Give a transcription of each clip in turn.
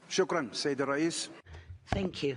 شكرا سيد الرئيس. Thank you.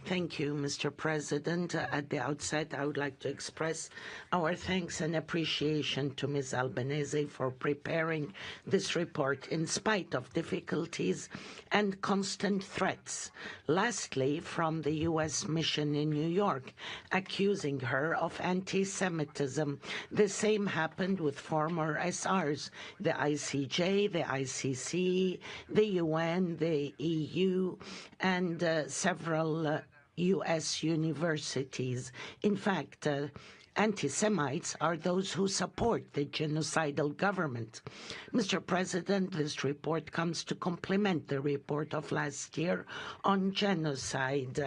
Thank you, Mr. President. At the outset, I would like to express our thanks and appreciation to Ms. Albanese for preparing this report in spite of difficulties and constant threats. Lastly, from the U.S. mission in New York, accusing her of anti-Semitism. The same happened with former SRs, the ICJ, the ICC, the UN, the EU, and several U.S. universities. In fact, anti-Semites are those who support the genocidal government. Mr. President, this report comes to complement the report of last year on genocide.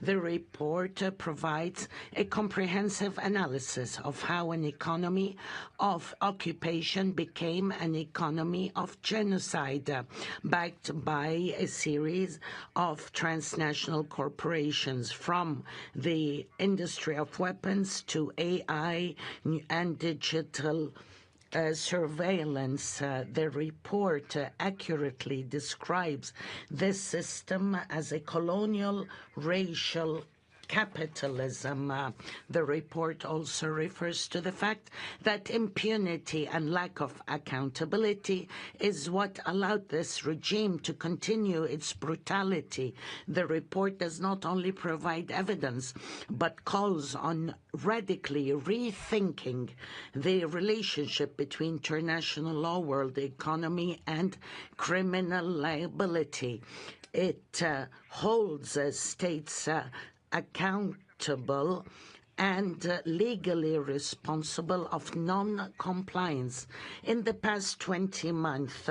The report provides a comprehensive analysis of how an economy of occupation became an economy of genocide, backed by a series of transnational corporations, from the industry of weapons to AI and digital surveillance. The report accurately describes this system as a colonial racial capitalism. The report also refers to the fact that impunity and lack of accountability is what allowed this regime to continue its brutality. The report does not only provide evidence, but calls on radically rethinking the relationship between international law, world economy, and criminal liability. It holds states accountable and legally responsible of non-compliance. In the past 20 months,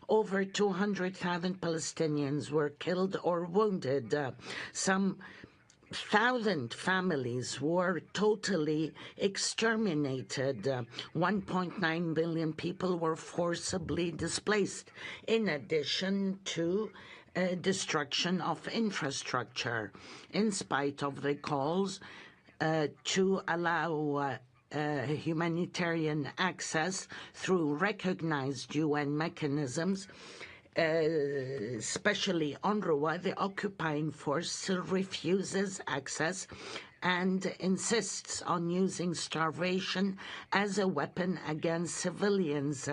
over 200,000 Palestinians were killed or wounded. Some 1,000 families were totally exterminated. 1.9 billion people were forcibly displaced, in addition to destruction of infrastructure. In spite of the calls to allow humanitarian access through recognized UN mechanisms, especially UNRWA, the occupying force still refuses access and insists on using starvation as a weapon against civilians.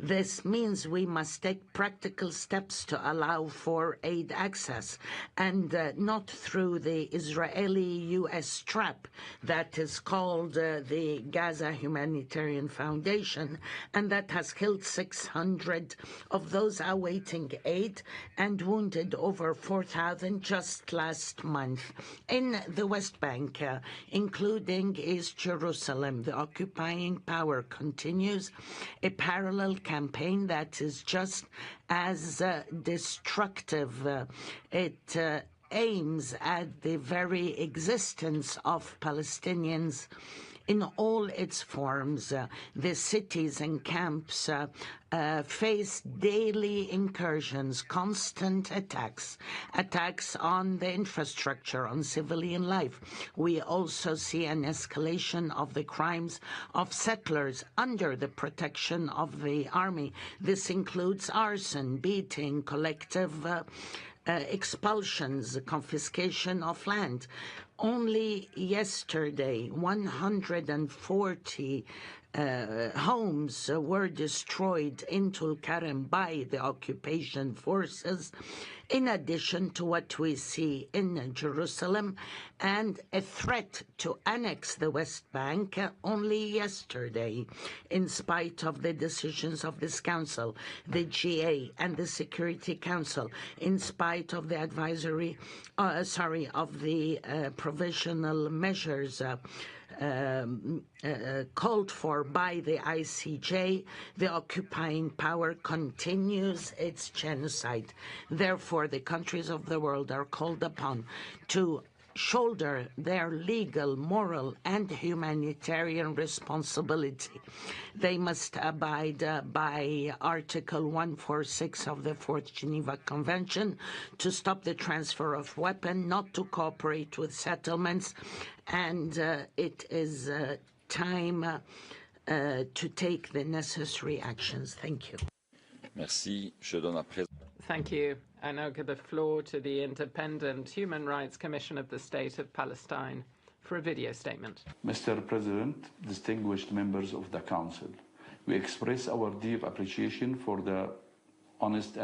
This means we must take practical steps to allow for aid access, and not through the Israeli-US trap that is called the Gaza Humanitarian Foundation, and that has killed 600 of those awaiting aid and wounded over 4,000 just last month. In the West Bank, including East Jerusalem, the occupying power continues a parallel campaign that is just as destructive. It aims at the very existence of Palestinians in all its forms. The cities and camps face daily incursions, constant attacks on the infrastructure, on civilian life. We also see an escalation of the crimes of settlers under the protection of the army. This includes arson, beating, collective expulsions, confiscation of land. Only yesterday, 140 homes were destroyed in Tulkarem by the occupation forces, in addition to what we see in Jerusalem, and a threat to annex the West Bank only yesterday, in spite of the decisions of this council, the GA and the Security Council, in spite of the provisional measures called for by the ICJ, the occupying power continues its genocide. Therefore, the countries of the world are called upon to shoulder their legal, moral, and humanitarian responsibility. They must abide by Article 146 of the Fourth Geneva Convention to stop the transfer of weapons, not to cooperate with settlements, and it is time to take the necessary actions. Thank you. Merci. Je donne à présent. Thank you. I now give the floor to the Independent Human Rights Commission of the State of Palestine for a video statement. Mr. President, distinguished members of the Council, we express our deep appreciation for the honest